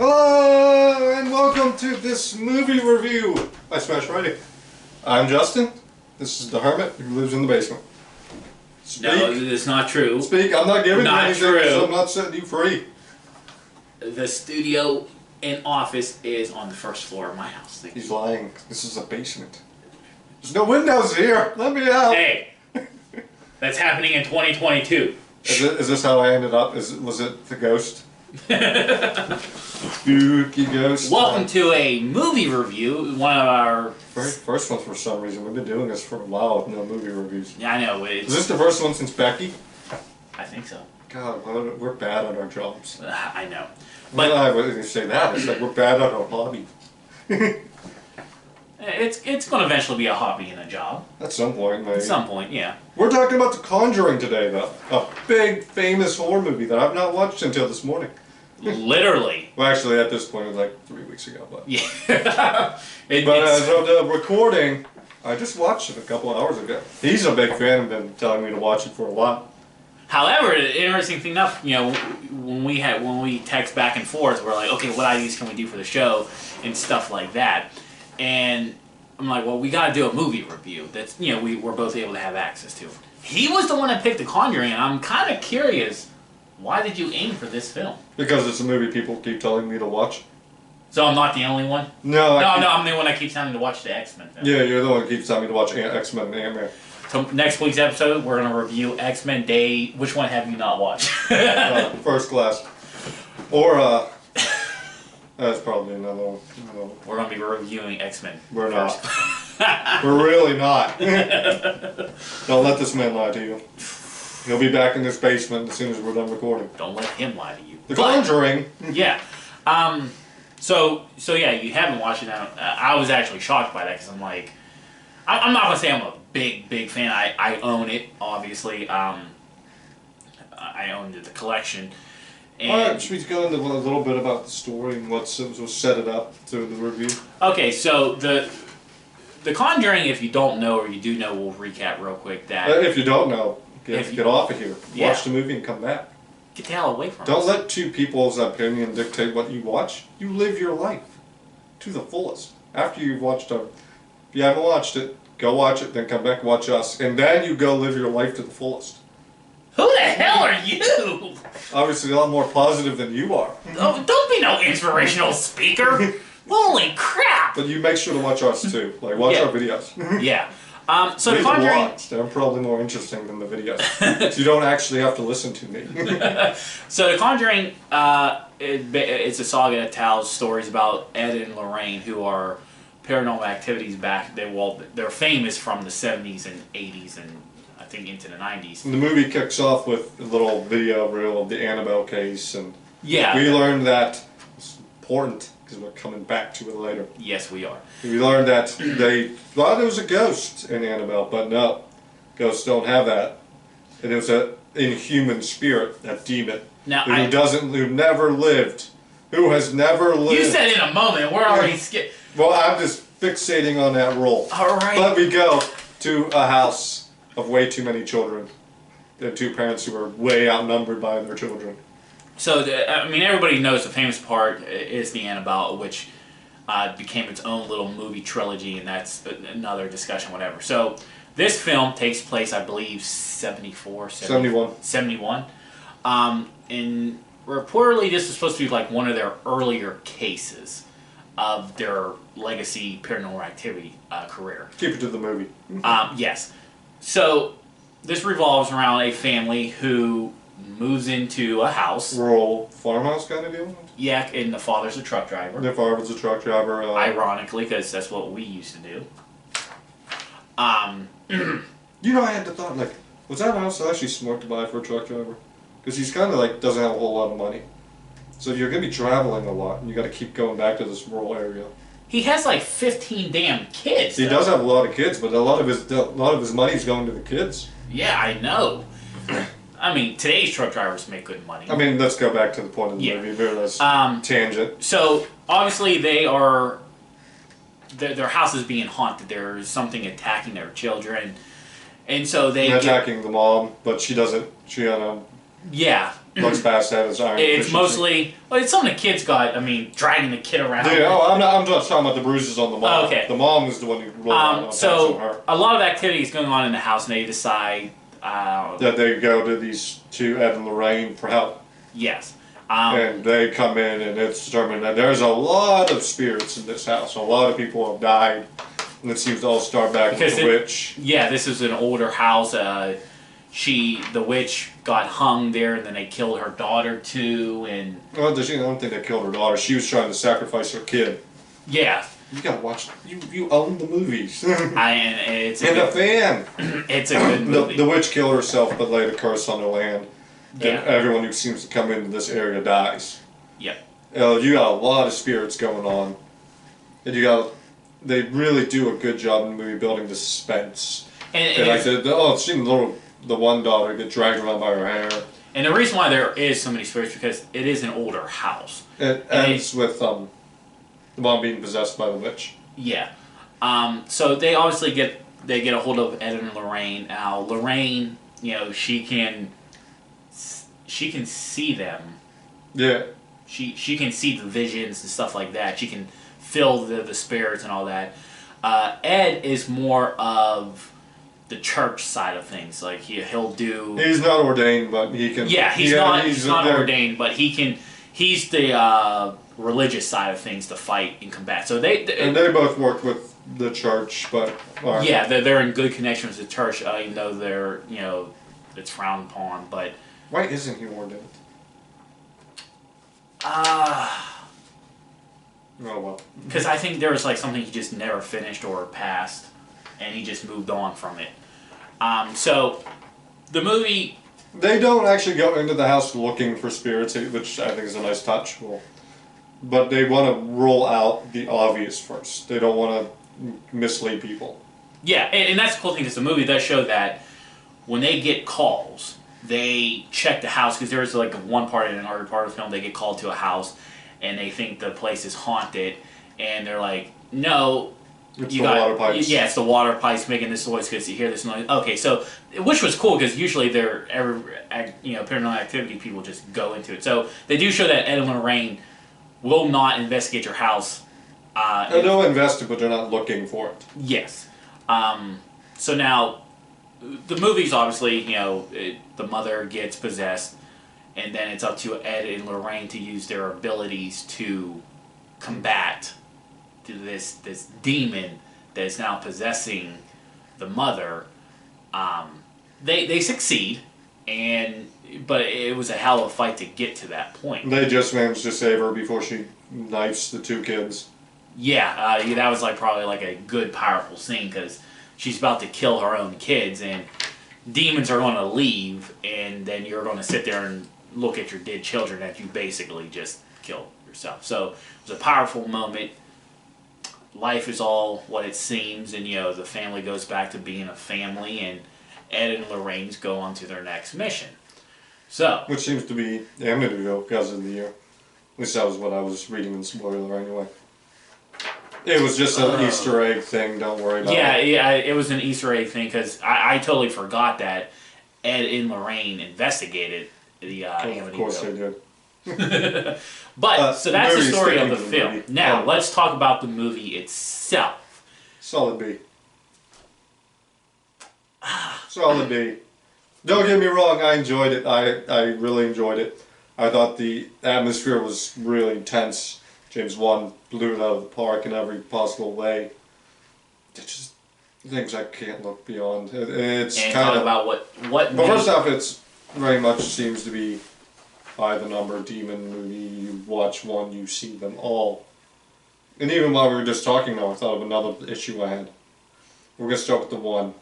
Hello and welcome to this movie review by Smash Friday. I'm Justin. This is the hermit who lives in the basement. Speak. No, it's not true. Speak. I'm not giving you anything, true. so I'm not setting you free. The studio and office is on the first floor of my house. He's lying. This is a basement. There's no windows here. Let me out. Hey, that's happening in 2022. Is this how I ended up? Was it the ghost? Spooky ghost. Welcome to a movie review. One of our very first one for some reason. We've been doing this for a while with no movie reviews. Yeah, I know. Is this the first one since Becky? I think so. God, we're bad at our jobs. I know. But I wouldn't say that. It's like we're bad at our hobby. It's going to eventually be a hobby and a job. At some point, maybe. At some point, yeah. We're talking about The Conjuring today, though. A big, famous horror movie that I've not watched until this morning. Literally. Well, actually, at this point, it was like 3 weeks ago. But yeah. But as of the recording, I just watched it a couple hours ago. He's a big fan and been telling me to watch it for a while. However, interesting thing enough, you know, when we text back and forth, we're like, okay, what ideas can we do for the show and stuff like that. And I'm like, well, we got to do a movie review that's, you know, we're both able to have access to. He was the one that picked The Conjuring, and I'm kind of curious, why did you aim for this film? Because it's a movie people keep telling me to watch. So I'm not the only one? No, I'm the one that keeps telling me to watch the X-Men film. Yeah, you're the one that keeps telling me to watch X-Men and Ant-Man. So next week's episode, we're going to review X-Men Day. Which one have you not watched? First Class. Or, that's probably another one. We're going to be reviewing X-Men. We're not. We're really not. Don't let this man lie to you. He'll be back in this basement as soon as we're done recording. Don't let him lie to you. The Conjuring. Yeah. So yeah, you haven't watched it now. I was actually shocked by that because I'm like, I'm not going to say I'm a big fan. I own it, obviously. I owned the collection. And Alright, should we go into a little bit about the story and what set it up to the review? Okay, so the Conjuring, if you don't know or you do know, we'll recap real quick that... If you don't know, get off of here. Yeah. Watch the movie and come back. Get the hell away from Don't us. let two people's opinion dictate what you watch. You live your life to the fullest. After you've watched it, if you haven't watched it, go watch it, then come back and watch us, and then you go live your life to the fullest. Who the hell are you? Obviously a lot more positive than you are. Oh, don't be no inspirational speaker. Holy crap! But you make sure to watch us too. Like, watch our videos. Yeah. So Read The Conjuring... blogs. They're probably more interesting than the videos. So you don't actually have to listen to me. So The Conjuring, it's a saga that tells stories about Ed and Lorraine, who are paranormal activities back. They're famous from the 70s and 80s and I think into the 90s. And the movie kicks off with a little video reel of the Annabelle case, and yeah, we learned that it's important because we're coming back to it later. Yes, we are. We learned that they thought it was a ghost in Annabelle, but no, ghosts don't have that. And it was an inhuman spirit, that demon, Now, who never lived, who has never lived. You said in a moment. We're already skipped. Well, I'm just fixating on that role. All right. But we go to a house of way too many children. There are two parents who are way outnumbered by their children. So, everybody knows the famous part is the Annabelle, which became its own little movie trilogy, and that's another discussion, whatever. So, this film takes place, I believe, 71. And reportedly, this is supposed to be like one of their earlier cases of their legacy paranormal activity career. Keep it to the movie. Yes. So, this revolves around a family who moves into a house. Rural farmhouse kind of deal? Yeah, and the father's a truck driver. The father's a truck driver. Ironically, because that's what we used to do. You know, I had the thought, like, was that house actually smart to buy for a truck driver? Because he's kind of like, doesn't have a whole lot of money. So you're going to be traveling a lot, and you got to keep going back to this rural area. He has like 15 damn kids. He does have a lot of kids, but a lot of his money's going to the kids. Yeah, I know. I mean, today's truck drivers make good money. I mean, let's go back to the point of the movie. This tangent. So obviously they are. Their house is being haunted. There's something attacking their children, and so they're attacking the mom, but she doesn't. Yeah. looks past that as iron It's deficiency. mostly, well, it's something the kids got. I mean, dragging the kid around. Yeah, I'm just talking about the bruises on the mom. Oh, okay. The mom is the one who rolled out on So her. a lot of activity is going on in the house, and they decide. That they go to these two, Ed and Lorraine, for help. Yes. And they come in, and it's determined that there's a lot of spirits in this house. A lot of people have died, and it seems to all start back with the witch. Yeah, this is an older house. The witch got hung there, and then they killed her daughter too. And Well, I don't think they killed her daughter. She was trying to sacrifice her kid. yeah, You gotta watch. You own the movies. and it's And a fan. it's a good movie. The witch killed herself, but laid a curse on the land. Yeah. And everyone who seems to come into this area dies. Yep. You got a lot of spirits going on, and they really do a good job in the movie building the suspense. And like seeing the one daughter get dragged around by her hair. And the reason why there is so many spirits because it is an older house. It ends with the mom being possessed by the witch. Yeah. So they obviously get a hold of Ed and Lorraine. Now Lorraine, she can see them. Yeah. She can see the visions and stuff like that. She can feel the spirits and all that. Ed is more of the church side of things. Like he'll do. He's not ordained, but he can. Yeah, he's not ordained, but he can. He's the religious side of things to fight and combat. So they both work with the church, but yeah, they're in good connection with the church, even though they're it's frowned upon. But why isn't he ordained? Oh well. Because I think there was something he just never finished or passed, and he just moved on from it. So the movie. They don't actually go into the house looking for spirits, which I think is a nice touch. Well, but they want to roll out the obvious first. They don't want to mislead people. Yeah, and that's the cool thing, because the movie does show that when they get calls, they check the house, because there's one part in an early part of the film, they get called to a house, and they think the place is haunted, and they're like, no. It's the water pipes. Yeah, it's the water pipes making this noise because you hear this noise. Okay, so which was cool because usually paranormal activity people just go into it. So they do show that Ed and Lorraine will not investigate your house. They'll invest it, but they're not looking for it. Yes. So now the movie's obviously the mother gets possessed, and then it's up to Ed and Lorraine to use their abilities to combat this demon that is now possessing the mother. They succeed, but it was a hell of a fight to get to that point. They just managed to save her before she knifes the two kids. Yeah, that was probably a good, powerful scene because she's about to kill her own kids, and demons are going to leave, and then you're going to sit there and look at your dead children that you basically just killed yourself. So it was a powerful moment. Life is all what it seems, and the family goes back to being a family, and Ed and Lorraine's go on to their next mission. So, which seems to be Amityville because of the year. At least that was what I was reading in spoiler anyway. It was just an Easter egg thing. Don't worry about it. Yeah, it was an Easter egg thing because I totally forgot that Ed and Lorraine investigated the Amityville. Of course they did. But so that's the story of the movie. film. Now let's talk about the movie itself. Solid B. Solid B. Don't get me wrong, I enjoyed it. I really enjoyed it. I thought the atmosphere was really intense. James Wan blew it out of the park in every possible way. It's just things I can't look beyond. It's and kind talk of about what. But first off, it's very much seems to be by the number demon movie. You watch one, you see them all. And even while we were just talking now, I thought of another issue I had. We're gonna start with the one.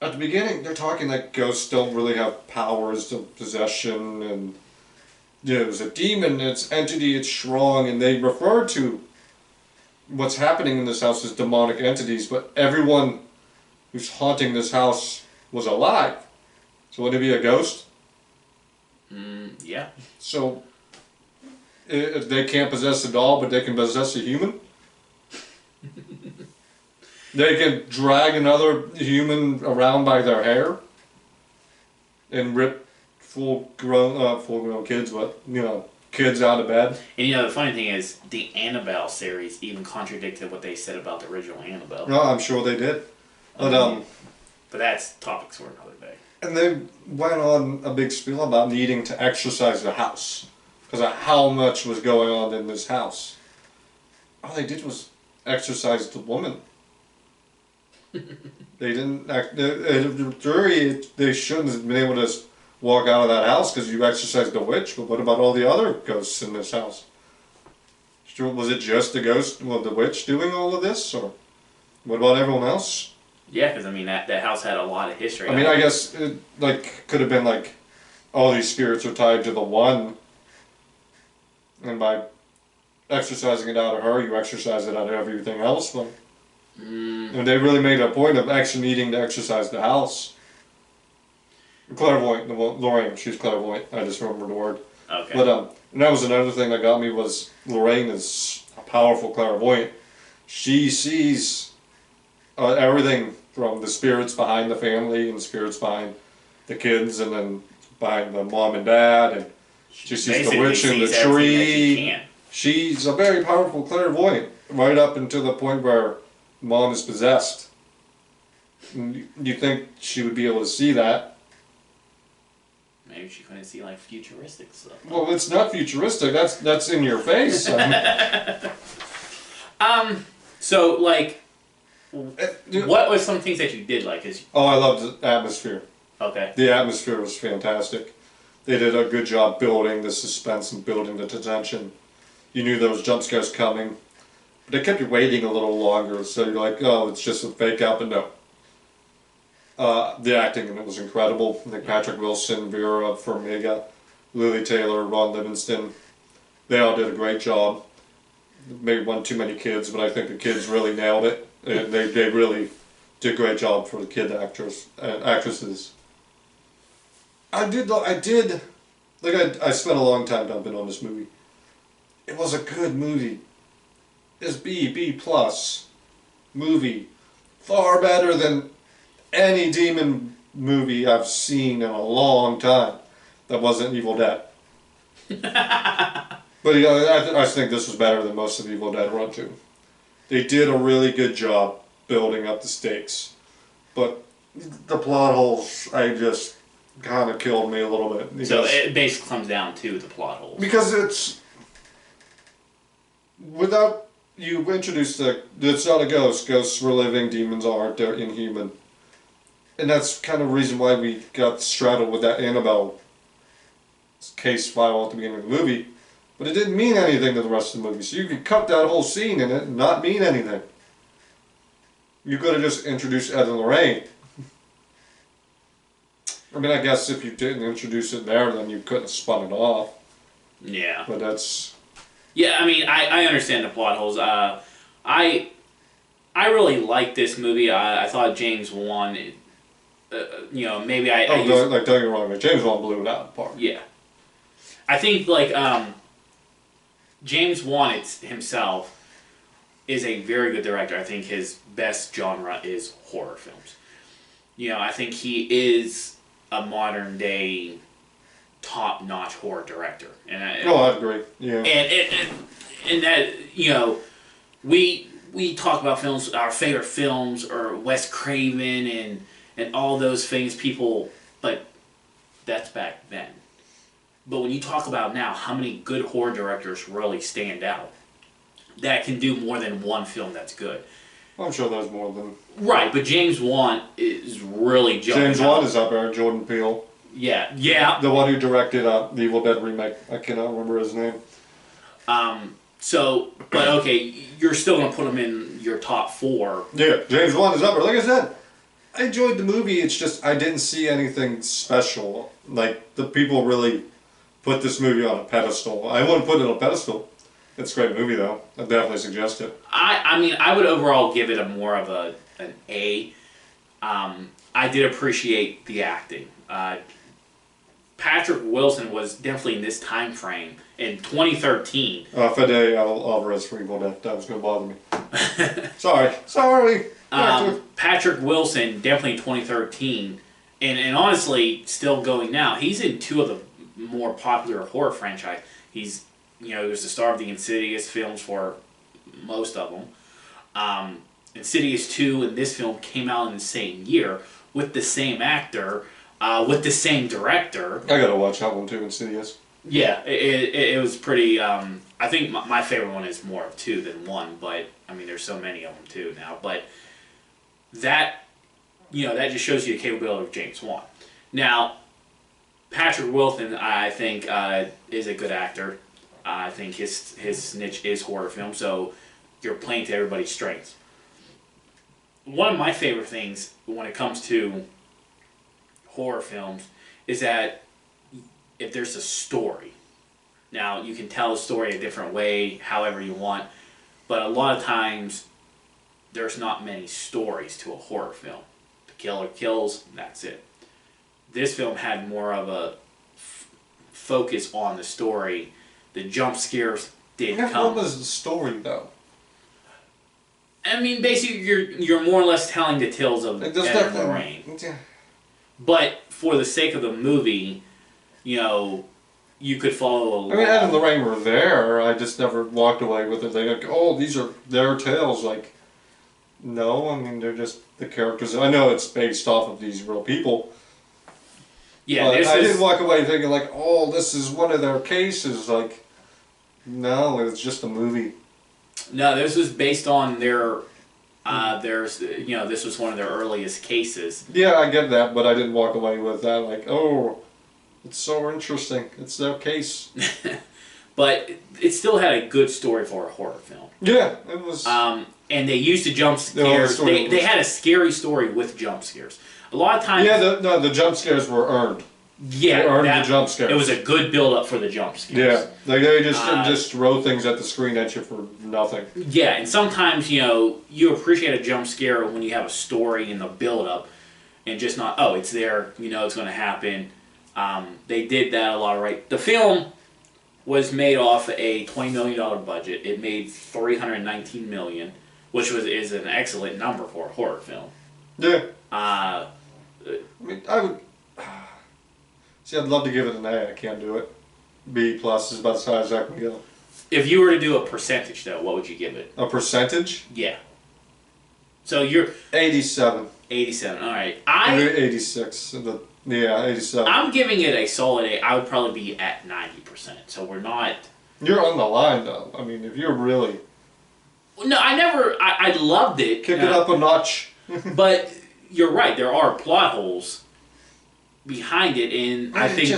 At the beginning, they're talking like ghosts don't really have powers of possession, and it was a demon, it's entity, it's strong, and they refer to what's happening in this house as demonic entities, but everyone who's haunting this house was alive. So would it be a ghost? Yeah. So if they can't possess a doll, but they can possess a human? They can drag another human around by their hair? and rip full-grown kids, but kids out of bed. And the funny thing is, the Annabelle series even contradicted what they said about the original Annabelle. No, I'm sure they did. But that's topics for another day. and they went on a big spiel about needing to exercise the house because of how much was going on in this house. All they did was exercise the woman. They didn't act. In theory, they shouldn't have been able to just walk out of that house because you exorcised the witch. But what about all the other ghosts in this house? Was it just the ghost, the witch, doing all of this, or what about everyone else? Yeah, because that house had a lot of history. I guess it could have been all these spirits are tied to the one, and by exercising it out of her, you exercise it out of everything else. But and they really made a point of actually needing to exercise the house. Clairvoyant, Lorraine, she's clairvoyant. I just remembered the word. Okay. But and that was another thing that got me was Lorraine is a powerful clairvoyant. She sees everything from the spirits behind the family and the spirits behind the kids, and then behind the mom and dad, and she sees the witch in the tree. She's a very powerful clairvoyant, right up until the point where mom is possessed. And you think she would be able to see that? Maybe she couldn't see futuristic stuff. Well, it's not futuristic. That's in your face. So what was some things that you did like? I loved the atmosphere. Okay. The atmosphere was fantastic. They did a good job building the suspense and building the tension. You knew there was jump scares coming. But they kept you waiting a little longer, so you're like, oh, it's just a fake out, but no. The acting in it was incredible. I think Patrick Wilson, Vera Farmiga, Lily Taylor, Ron Livingston, they all did a great job. Maybe one too many kids, but I think the kids really nailed it. They really did a great job for the kid actresses. I spent a long time dumping on this movie. It was a good movie. It's B plus movie. Far better than any demon movie I've seen in a long time that wasn't Evil Dead. But I think this was better than most of the Evil Dead run to. They did a really good job building up the stakes. But the plot holes, I just kind of killed me a little bit. So it basically comes down to the plot holes. Because it's... Without you introduce it's not a ghost. Ghosts were living, demons aren't, they're inhuman. And that's kind of the reason why we got straddled with that Annabelle case file at the beginning of the movie. But it didn't mean anything to the rest of the movie. So you could cut that whole scene in it and not mean anything. You could have just introduced Ed and Lorraine. I mean, I guess if you didn't introduce it there, then you couldn't have spun it off. Yeah. But that's... Yeah, I mean, I understand the plot holes. I really liked this movie. I thought James Wan... maybe I... don't get me wrong, James Wan blew it out of the park. Yeah. I think, James Wan himself is a very good director. I think his best genre is horror films. I think he is a modern day top-notch horror director. And I'd agree. Yeah. And that, we talk about films, our favorite films, or Wes Craven and all those things, people, but that's back then. But when you talk about now, how many good horror directors really stand out that can do more than one film that's good? I'm sure there's more than... Right, but James Wan is really jumping James Wan is up there, Jordan Peele. Yeah, yeah. The one who directed the Evil Dead remake. I cannot remember his name. But okay, you're still going to put him in your top 4. Yeah, James Wan is up there. Like I said, I enjoyed the movie, it's just I didn't see anything special. The people really put this movie on a pedestal. I wouldn't put it on a pedestal. It's a great movie, though. I definitely suggest it. I mean, I would overall give it more of an A. I did appreciate the acting. Patrick Wilson was definitely in this time frame in 2013. Fede Alvarez for Evil Dead. That was going to bother me. Sorry. Patrick Wilson, definitely in 2013, and honestly, still going now. He's in two of the more popular horror franchise. He's, he was the star of the Insidious films for most of them. Insidious 2 and this film came out in the same year with the same actor, with the same director. I gotta watch that one too, Insidious. Yeah, it was pretty. I think my favorite one is more of 2 than 1, but I mean, there's so many of them too now. But that, that just shows you the capability of James Wan. Now, Patrick Wilson, I think, is a good actor. I think his niche is horror film, so you're playing to everybody's strengths. One of my favorite things when it comes to horror films is that if there's a story. Now, you can tell a story a different way, however you want, but a lot of times there's not many stories to a horror film. The killer kills, and that's it. This film had more of a focus on the story. The jump scares did come. What was the story though? I mean, basically, you're more or less telling the tales of Ed and Lorraine. Yeah. But for the sake of the movie, you could follow along. I mean, Ed and Lorraine were there. I just never walked away with it. They like, oh, these are their tales. Like, no, I mean, they're just the characters. I know it's based off of these real people. Yeah, but I didn't walk away thinking like, oh, this is one of their cases. Like, no, it's just a movie. No, this was based on their. This was one of their earliest cases. Yeah, I get that, but I didn't walk away with that. Like, oh, it's so interesting. It's their case. But it still had a good story for a horror film. Yeah, it was. And they used the jump scares. They had a scary story with jump scares. A lot of times. Yeah, the jump scares were earned. Yeah, they earned the jump scares. It was a good build up for the jump scares. Yeah, they just throw things at the screen at you for nothing. Yeah, and sometimes you appreciate a jump scare when you have a story in the build up, and just not it's there. It's going to happen. They did that a lot, right? The film was made off a $20 million budget. It made $319 million, which is an excellent number for a horror film. Yeah. I mean, I would. See, I'd love to give it an A. I can't do it. B plus is about as high as I can go. If you were to do a percentage, though, what would you give it? A percentage? Yeah. So you're 87. 87. All right. 86. 87. I'm giving it a solid A. I would probably be at 90%. So we're not. You're on the line, though. I mean, if you're really. No, I loved it. Kick it up a notch. But you're right. There are plot holes behind it, and I think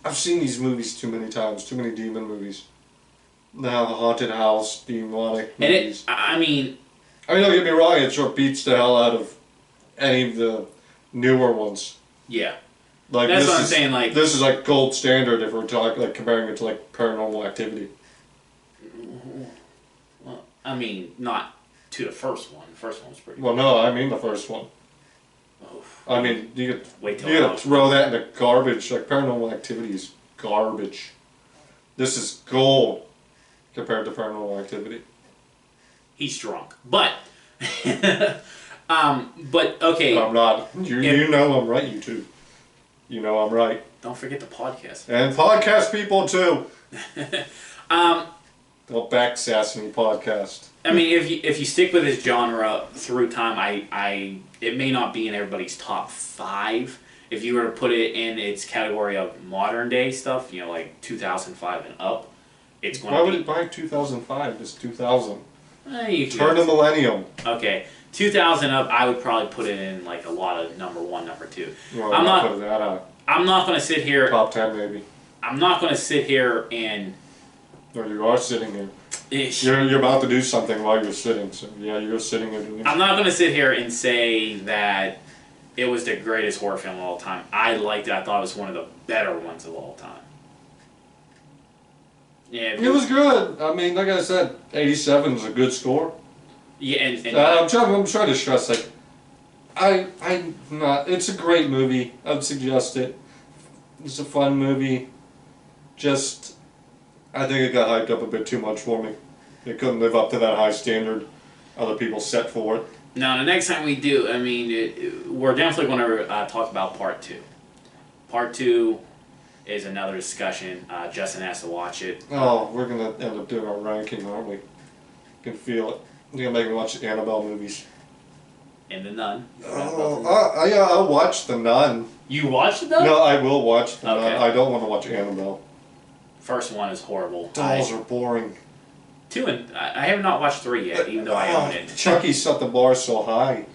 I've seen these movies too many times. Too many demon movies. Now the haunted house, demonic movies. I mean, don't get me wrong. It sure beats the hell out of any of the newer ones. Yeah. Like that's what I'm saying. Like this is like gold standard if we're talking like comparing it to like Paranormal Activity. Well, I mean, not to the first one. The first one was pretty. Well, no, I mean the first one. Oh, I mean, you could till throw that in the garbage. Like Paranormal Activity is garbage. This is gold compared to Paranormal Activity. He's drunk, but but okay. I'm not. You know I'm right. You too. You know I'm right. Don't forget the podcast. And podcast people too. Don't backsass any podcast. I mean, if you stick with this genre through time, it may not be in everybody's top 5. If you were to put it in its category of modern day stuff, like 2005 and up, it's going to be. Why would it buy 2005? It's 2000. Turn the millennium. Okay. 2000 up, I would probably put it in like a lot of number 1, number 2. Well, I'm not put that out. I'm not going to sit here. Top 10 maybe. I'm not going to sit here and. Or you are sitting here. You're about to do something while you're sitting, so yeah, you're sitting here doing something. I'm not going to sit here and say that it was the greatest horror film of all time. I liked it. I thought it was one of the better ones of all time. Yeah, it was good. I mean, like I said, 87 is a good score. Yeah, and I'm trying to stress like, I'm not. It's a great movie. I'd suggest it. It's a fun movie. Just, I think it got hyped up a bit too much for me. It couldn't live up to that high standard other people set for it. Now, the next time we do, I mean, we're definitely going to talk about part 2. Part 2 is another discussion. Justin has to watch it. Oh, we're gonna end up doing our ranking, aren't we? Can feel it. You're gonna make me watch the Annabelle movies. And The Nun. Yeah, I'll watch The Nun. You watched it though? No, I will watch The Okay. Nun. I don't want to watch Annabelle. First one is horrible. Dolls are boring. 2 and I have not watched 3 yet, even though I own it. Chucky set the bar so high.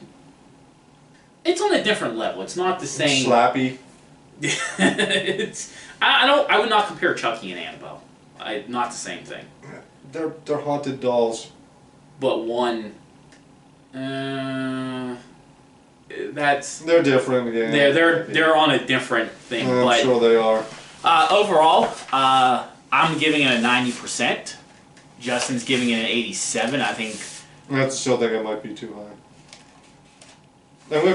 It's on a different level. It's not the same. Slappy. I would not compare Chucky and Annabelle. Not the same thing. They're haunted dolls. But one, that's They're different, yeah. they're on a different thing. I'm but sure they are. overall, I'm giving it a 90%. Justin's giving it an 87. I think. I still think it might be too high. And we're